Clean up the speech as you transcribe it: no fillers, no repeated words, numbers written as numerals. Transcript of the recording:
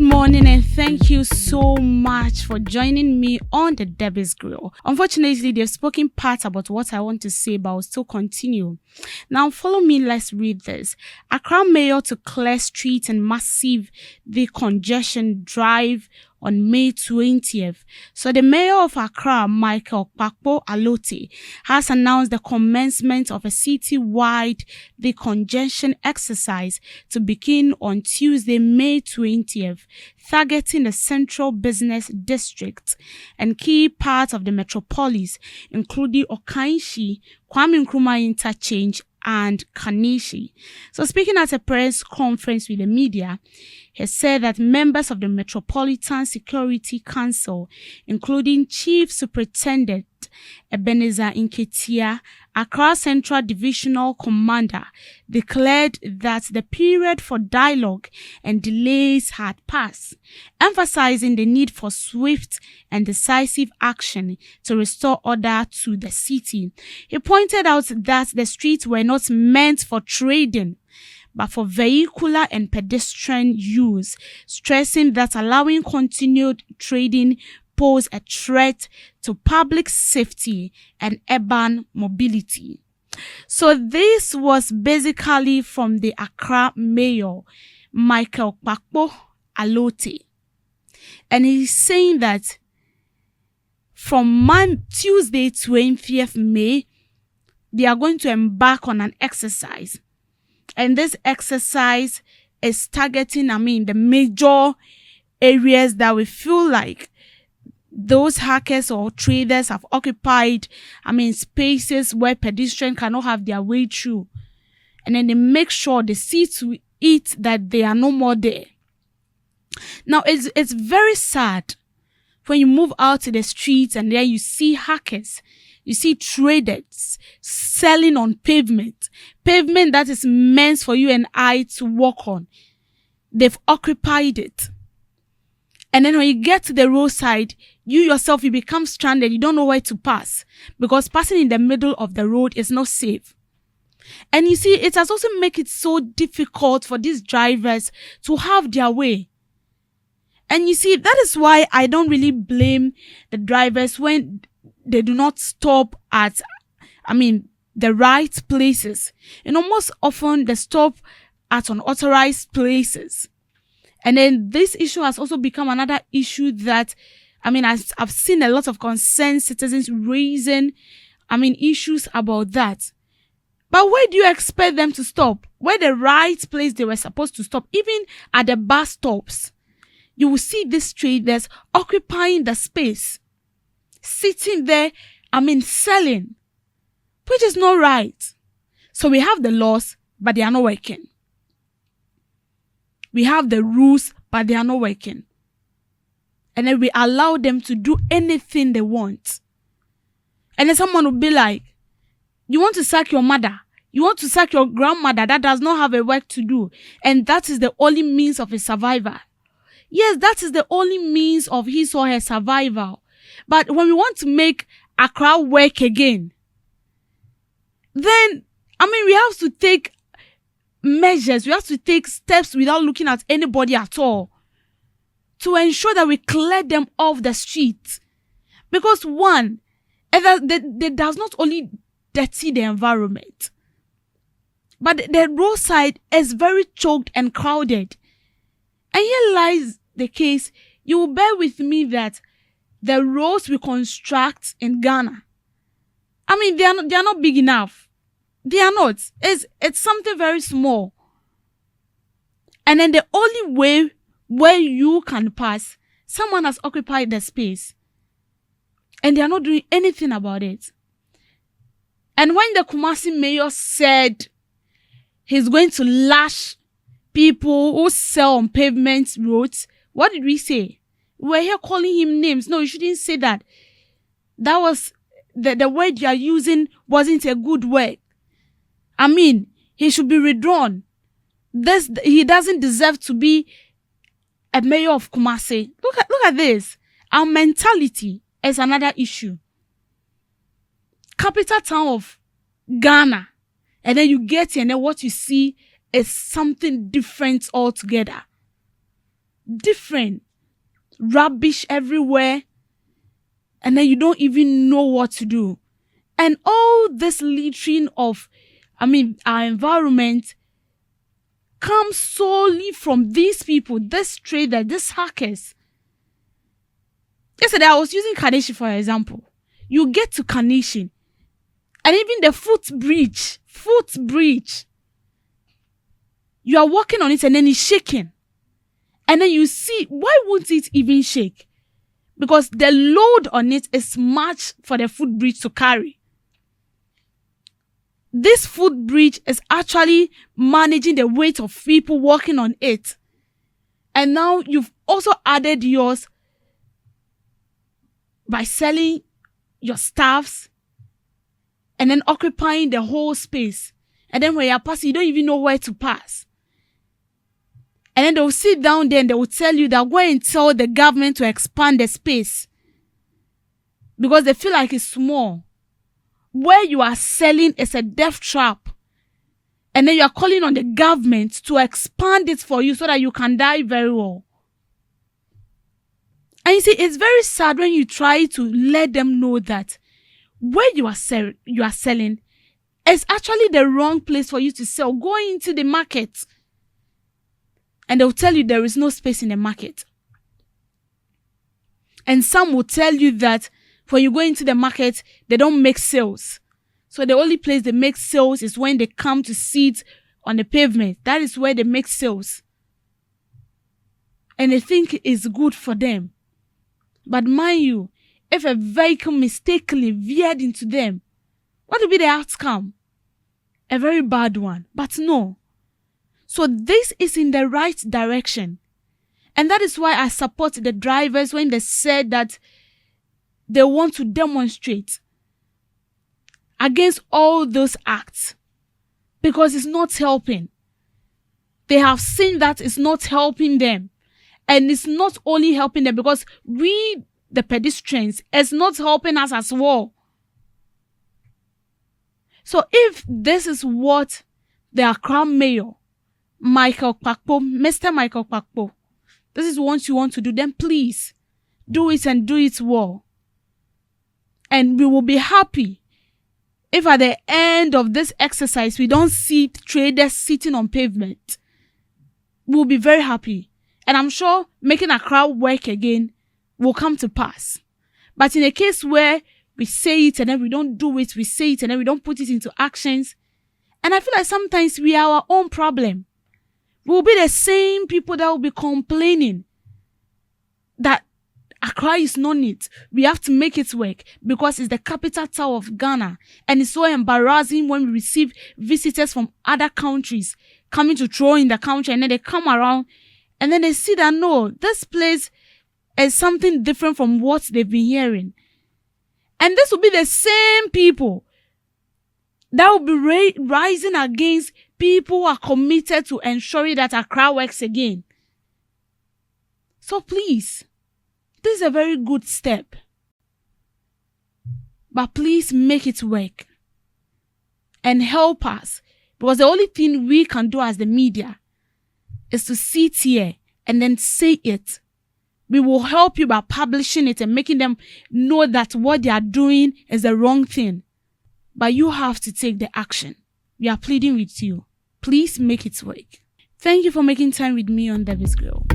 morning and thank you so much for joining me on the Debbie's Grill. Unfortunately, they've spoken part about what I want to say, but I'll still continue. Now, follow me, let's read this. Accra Mayor to clear streets and massive decongestion drive on May 20th. So the Mayor of Accra, Klottey, has announced the commencement of a city-wide decongestion exercise to begin on Tuesday, May 20th, targeting the central business district and key parts of the metropolis, including Okainshi, Kwame Nkrumah Interchange, and Kanishi. So speaking at a press conference with the media, he said that members of the Metropolitan Security Council, including Chief Superintendent Ebenezer Nketia, Accra Central Divisional Commander, declared that the period for dialogue and delays had passed, emphasizing the need for swift and decisive action to restore order to the city. He pointed out that the streets were not meant for trading, but for vehicular and pedestrian use, stressing that allowing continued trading pose a threat to public safety and urban mobility. So this was basically from the Accra Mayor, Klottey. And he's saying that from Tuesday 20th May, they are going to embark on an exercise. And this exercise is targeting, the major areas that we feel like those hackers or traders have occupied, spaces where pedestrians cannot have their way through. And then they make sure they see to it that they are no more there. Now, it's very sad when you move out to the streets and there you see hackers, you see traders selling on pavement that is meant for you and I to walk on. They've occupied it. And then when you get to the roadside, you yourself, you become stranded. You don't know where to pass because passing in the middle of the road is not safe. And you see, it has also made it so difficult for these drivers to have their way. And you see, that is why I don't really blame the drivers when they do not stop at, the right places. Most often they stop at unauthorized places. And then this issue has also become another issue that, I've seen a lot of concerned citizens raising, issues about that. But where do you expect them to stop? Where the right place they were supposed to stop? Even at the bus stops, you will see these traders occupying the space, sitting there, selling, which is not right. So we have the laws, but they are not working. We have the rules, but they are not working. And then we allow them to do anything they want. And then someone will be like, you want to sack your mother? You want to sack your grandmother that does not have a work to do? And that is the only means of his survival. Yes, that is the only means of his or her survival. But when we want to make Accra work again, then, we have to take measures. We have to take steps without looking at anybody at all to ensure that we clear them off the street. Because one, it does not only dirty the environment, but the roadside is very choked and crowded. And here lies the case. You will bear with me that the roads we construct in Ghana, they are not big enough. They are not. It's something very small. And then the only way where you can pass, someone has occupied the space. And they are not doing anything about it. And when the Kumasi mayor said he's going to lash people who sell on pavement roads, what did we say? We were here calling him names. No, you shouldn't say that. That was, the word you are using wasn't a good word. He should be withdrawn. He doesn't deserve to be a mayor of Kumasi. Look at this. Our mentality is another issue. Capital town of Ghana. And then you get here and then what you see is something different altogether. different rubbish everywhere, and then you don't even know what to do. And all this littering of, our environment comes solely from these people, this trader, these hackers. Yesterday, I was using Carnation for example. You get to Carnation, and even the footbridge, you are walking on it and then it's shaking. And then you see, why won't it even shake? Because the load on it is much for the footbridge to carry. This footbridge is actually managing the weight of people walking on it. And now you've also added yours by selling your staffs and then occupying the whole space. And then when you're passing, you don't even know where to pass. And then they'll sit down there and they will tell you that go and tell the government to expand the space because they feel like it's small. Where you are selling is a death trap. And then you are calling on the government to expand it for you so that you can die very well. And you see, it's very sad when you try to let them know that where you are selling is actually the wrong place for you to sell. Go into the market. And they'll tell you there is no space in the market. And some will tell you that when you go into the market, they don't make sales. So the only place they make sales is when they come to sit on the pavement. That is where they make sales. And they think it's good for them. But mind you, if a vehicle mistakenly veered into them, what will be the outcome? A very bad one. But no. So this is in the right direction. And that is why I support the drivers when they said that they want to demonstrate against all those acts because it's not helping. They have seen that it's not helping them. And it's not only helping them because we, the pedestrians, it's not helping us as well. So if this is what the Accra Mayor, Mr. Michael Kpakpo, this is what you want to do, then please do it and do it well. And we will be happy if at the end of this exercise, we don't see traders sitting on pavement. We'll be very happy. And I'm sure making Accra work again will come to pass. But in a case where we say it and then we don't do it, we say it and then we don't put it into actions, and I feel like sometimes we are our own problem. We'll be the same people that will be complaining that Accra is not neat. We have to make it work because it's the capital town of Ghana. And it's so embarrassing when we receive visitors from other countries coming to throw in the country, and then they come around and then they see that no, this place is something different from what they've been hearing. And this will be the same people that will be rising against people who are committed to ensuring that Accra works again. So please, this is a very good step. But please make it work. And help us. Because the only thing we can do as the media is to sit here and then say it. We will help you by publishing it and making them know that what they are doing is the wrong thing. But you have to take the action. We are pleading with you. Please make it work. Thank you for making time with me on Davis Grill.